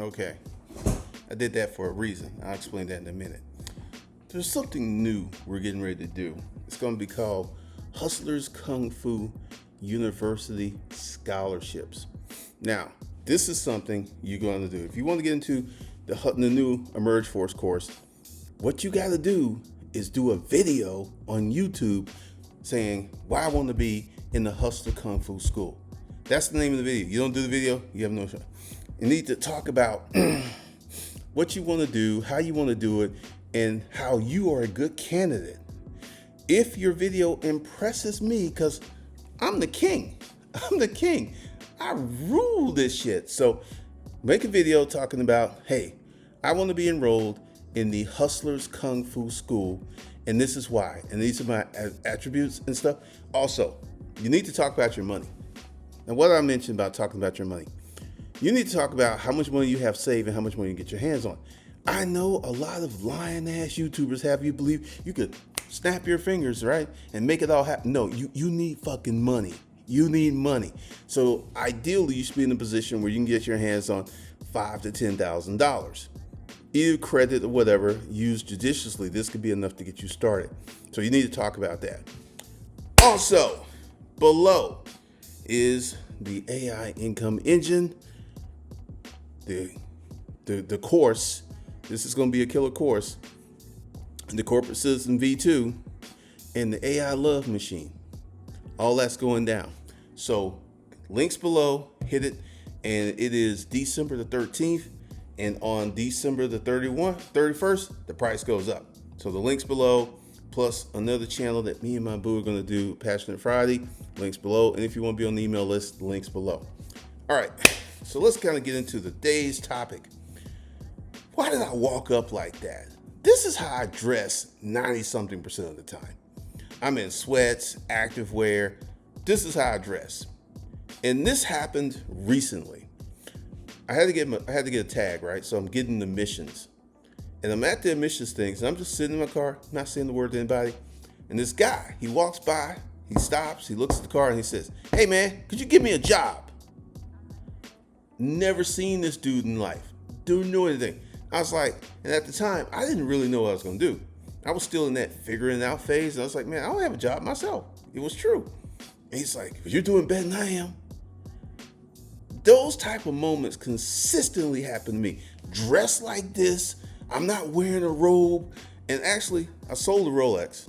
Okay, I did that for a reason. I'll explain that in a minute. There's something new we're getting ready to do. It's going to be called Hustlers Kung Fu University Scholarships. Now, this is something you're going to do. If you want to get into the new Emerge Force course, what you got to do is do a video on YouTube saying why I want to be in the Hustler Kung Fu School. That's the name of the video. You don't do the video, you have no shot. You need to talk about what you want to do, how you want to do it, and how you are a good candidate. If your video impresses me, because I'm the king. I rule this shit. So make a video talking about, hey, I want to be enrolled in the Hustlers Kung Fu School, and this is why. And these are my attributes and stuff. Also, you need to talk about your money. And what I mentioned about talking about your money, you need to talk about how much money you have saved and how much money you get your hands on. I know a lot of lying ass YouTubers have you believe you could snap your fingers, right, and make it all happen. No, you need fucking money. You need money. So ideally, you should be in a position where you can get your hands on $5,000 to $10,000. Either credit or whatever, used judiciously. This could be enough to get you started. So you need to talk about that. Also, below is the AI income engine, the course. This is going to be a killer course. The Corporate Citizen V2 and the AI Love Machine. All that's going down. So links below, hit it. And it is December the 13th. And on December the 31st, the price goes up. So the links below, plus another channel that me and my boo are going to do, Passionate Friday, links below. And if you want to be on the email list, the links below. All right, so let's kind of get into the day's topic. Why did I walk up like that? This is how I dress 90-something% of the time. I'm in sweats, activewear. This is how I dress. And this happened recently. I had to get a tag, right? So I'm getting the missions. And I'm at the admissions things, and I'm just sitting in my car, not saying the word to anybody. And this guy, he walks by, he stops, he looks at the car, and he says, "Hey man, could you give me a job?" Never seen this dude in life. Didn't know anything. I was like, and at the time, I didn't really know what I was gonna do. I was still in that figuring it out phase. And I was like, man, I don't have a job myself. It was true. And he's like, "You're doing better than I am." Those type of moments consistently happen to me. Dressed like this, I'm not wearing a robe. And actually, I sold a Rolex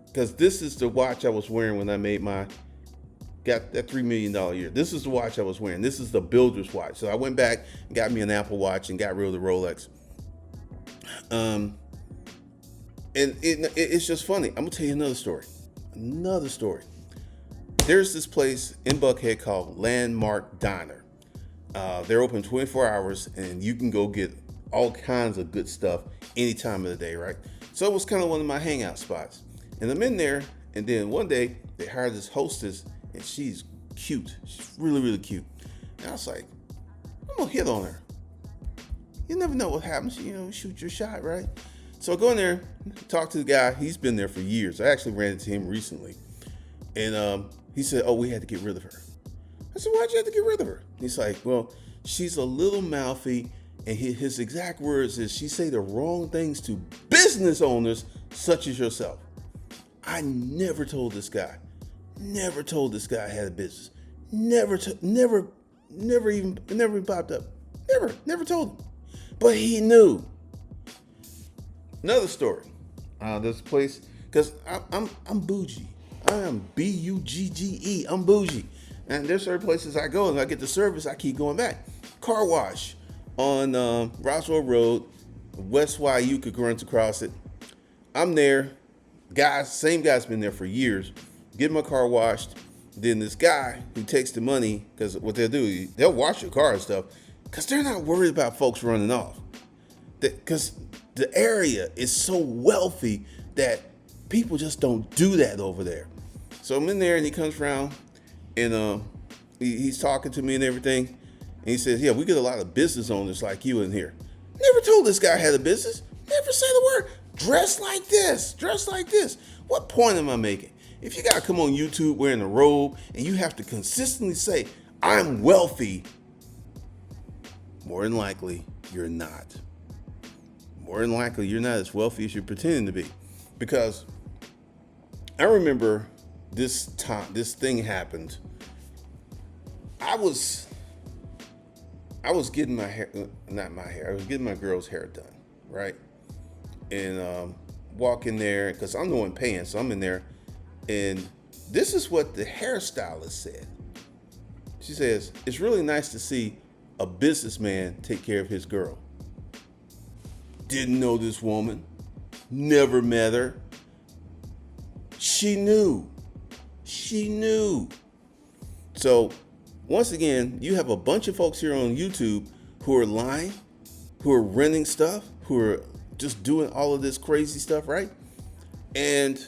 because this is the watch I was wearing when I got that $3 million year. This is the watch I was wearing. This is the builder's watch. So I went back and got me an Apple Watch and got rid of the Rolex. And it's just funny. I'm gonna tell you another story. There's this place in Buckhead called Landmark Diner. They're open 24 hours, and you can go get all kinds of good stuff any time of the day, right? So it was kind of one of my hangout spots. And I'm in there, and then one day they hired this hostess, and she's cute. She's really, really cute. And I was like, I'm gonna hit on her. You never know what happens. Shoot your shot, right? So I go in there, talk to the guy. He's been there for years. I actually ran into him recently. And he said, "Oh, we had to get rid of her." I said, "Why'd you have to get rid of her?" He's like, "Well, she's a little mouthy." And his exact words is, "She say the wrong things to business owners such as yourself." I never told this guy I had a business. Never even popped up. Never told him. But he knew. Another story. This place, because I'm bougie. I am B-U-G-G-E. I'm bougie. And there's certain places I go and I get the service, I keep going back. Car wash on Roswell Road, West Y, you could run across it. I'm there. Same guy's been there for years. Get my car washed. Then this guy who takes the money, because what they'll do, they'll wash your car and stuff, because they're not worried about folks running off. Because the area is so wealthy that people just don't do that over there. So I'm in there, and he comes around, and he's talking to me and everything. And he says, "Yeah, we get a lot of business owners like you in here." Never told this guy I had a business. Never said a word. Dress like this. What point am I making? If you gotta come on YouTube wearing a robe and you have to consistently say, "I'm wealthy," more than likely you're not. More than likely you're not as wealthy as you're pretending to be. Because I remember this thing happened. I was getting my hair, not my hair, I was getting my girl's hair done, right? And walk in there, because I'm the one paying, so I'm in there. And this is what the hairstylist said. She says, it's really nice to see a businessman take care of his girl. Didn't know this woman, never met her. She knew. So once again, you have a bunch of folks here on YouTube who are lying, who are renting stuff, who are just doing all of this crazy stuff, right? And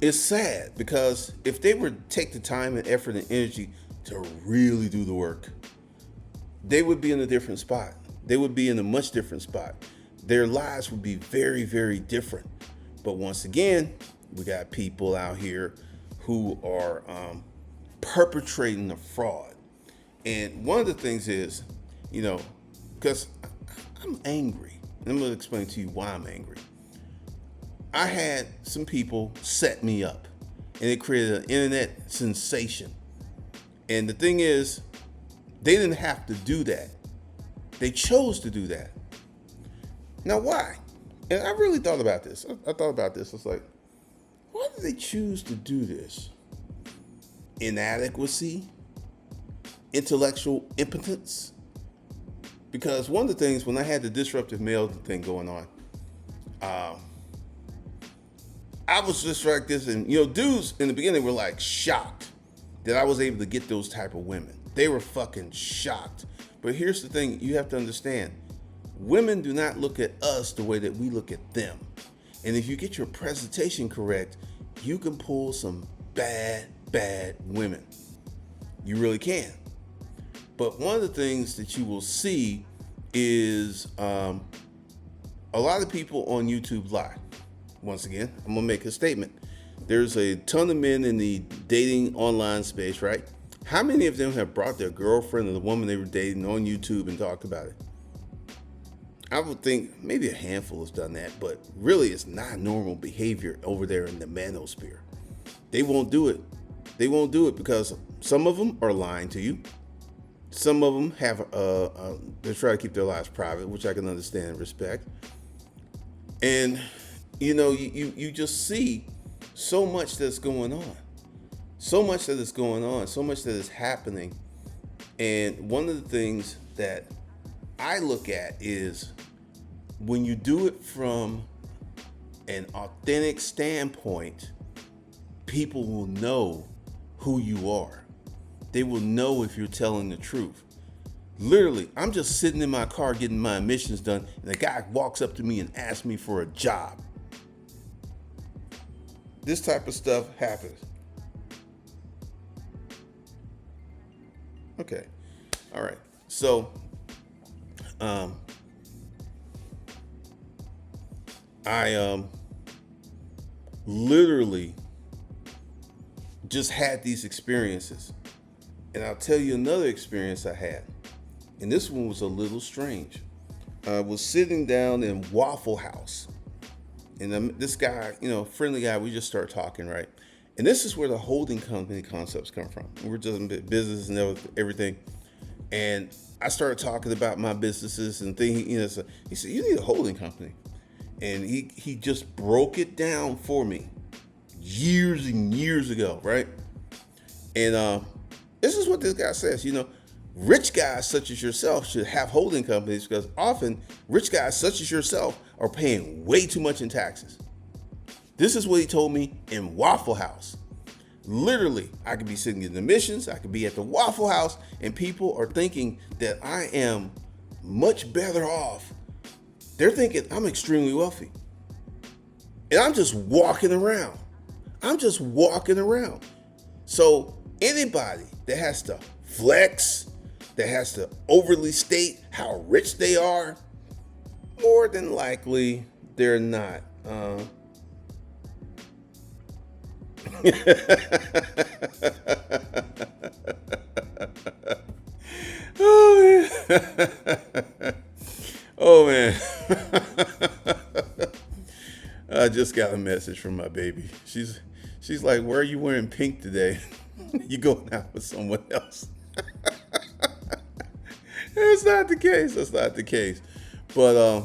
it's sad, because if they would take the time and effort and energy to really do the work, they would be in a different spot. They would be in a much different spot. Their lives would be very, very different. But once again, we got people out here who are perpetrating a fraud. And one of the things is, because I'm angry. And I'm going to explain to you why I'm angry. I had some people set me up, and it created an internet sensation. And the thing is, they didn't have to do that. They chose to do that. Now, why? And I really thought about this. I thought about this. It's like, why did they choose to do this? Inadequacy? Intellectual impotence? Because one of the things, when I had the disruptive male thing going on, I was just like this, and dudes in the beginning were like shocked that I was able to get those type of women. They were fucking shocked. But here's the thing you have to understand. Women do not look at us the way that we look at them. And if you get your presentation correct, you can pull some bad women. You really can. But one of the things that you will see is a lot of people on YouTube lie. Once again, I'm gonna make a statement. There's a ton of men in the dating online space, right? How many of them have brought their girlfriend or the woman they were dating on YouTube and talked about it? I would think maybe a handful has done that, but really it's not normal behavior over there in the manosphere. They won't do it. They won't do it because some of them are lying to you. Some of them have, they try to keep their lives private, which I can understand and respect. And you just see so much that's going on. So much that is going on. So much that is happening. And one of the things that I look at is when you do it from an authentic standpoint, people will know who you are. They will know if you're telling the truth. Literally, I'm just sitting in my car getting my emissions done, and a guy walks up to me and asks me for a job. This type of stuff happens. Okay. All right. So, I literally just had these experiences. And I'll tell you another experience I had. And this one was a little strange. I was sitting down in Waffle House. And this guy, friendly guy, we just start talking, right? And this is where the holding company concepts come from. We're just in business and everything. And I started talking about my businesses and things. So he said, "You need a holding company." And he just broke it down for me years and years ago, right? And this is what this guy says. Rich guys such as yourself should have holding companies because often rich guys such as yourself are paying way too much in taxes. This is what he told me in Waffle House. Literally, I could be sitting in the missions, I could be at the Waffle House, and people are thinking that I am much better off. They're thinking I'm extremely wealthy. And I'm just walking around. So anybody that has to flex, that has to overly state how rich they are, more than likely they're not. Oh man. Oh man. I just got a message from my baby. She's like, "Where are you wearing pink today? You going out with someone else?" It's not the case. That's not the case. But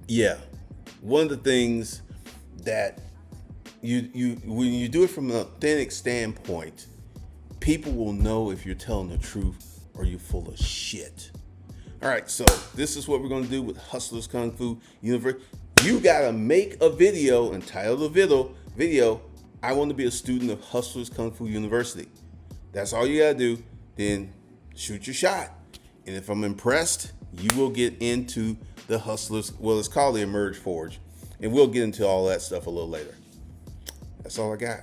yeah, one of the things that you when you do it from an authentic standpoint, people will know if you're telling the truth or you're full of shit. All right, so this is what we're going to do with Hustlers Kung Fu University. You got to make a video and title the video, I want to be a student of Hustlers Kung Fu University. That's all you got to do. Then shoot your shot. And if I'm impressed, you will get into the Hustlers, well, it's called the Emerge Forge. And we'll get into all that stuff a little later. That's all I got.